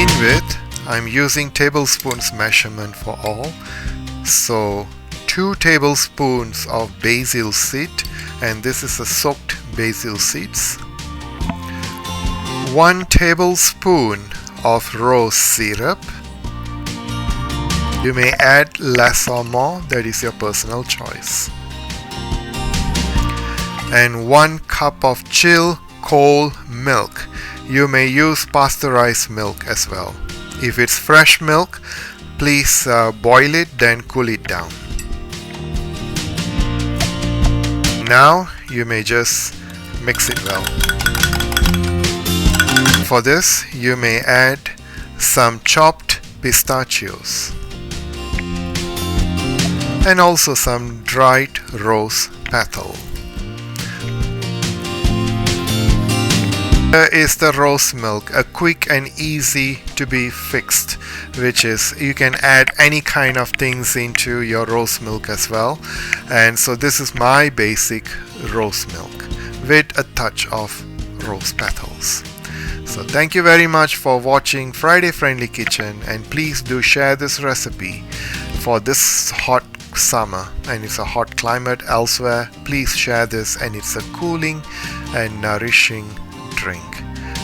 begin with, I'm using tablespoons measurement for all. So 2 tablespoons of basil seed, and this is a soaked basil seeds. 1 tablespoon of rose syrup. You may add less or more, that is your personal choice. And 1 cup of chill cold milk. You may use pasteurized milk as well. If it's fresh milk, please boil it, then cool it down. Now you may just mix it well. For this, you may add some chopped pistachios and also some dried rose petal. Here is the rose milk, a quick and easy to be fixed, which is you can add any kind of things into your rose milk as well. And so this is my basic rose milk with a touch of rose petals. So thank you very much for watching Friday Friendly Kitchen, and please do share this recipe for this hot summer, and it's a hot climate elsewhere. Please share this, and it's a cooling and nourishing drink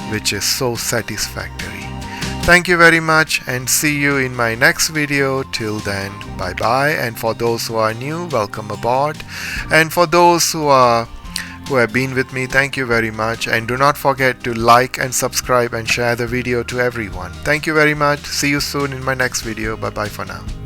which is so satisfactory. Thank you very much, and see you in my next video. Till then, bye bye. And for those who are new, welcome aboard, and for those who have been with me, thank you very much, and do not forget to like and subscribe and share the video to everyone. Thank you very much. See you soon in my next video. Bye bye for now.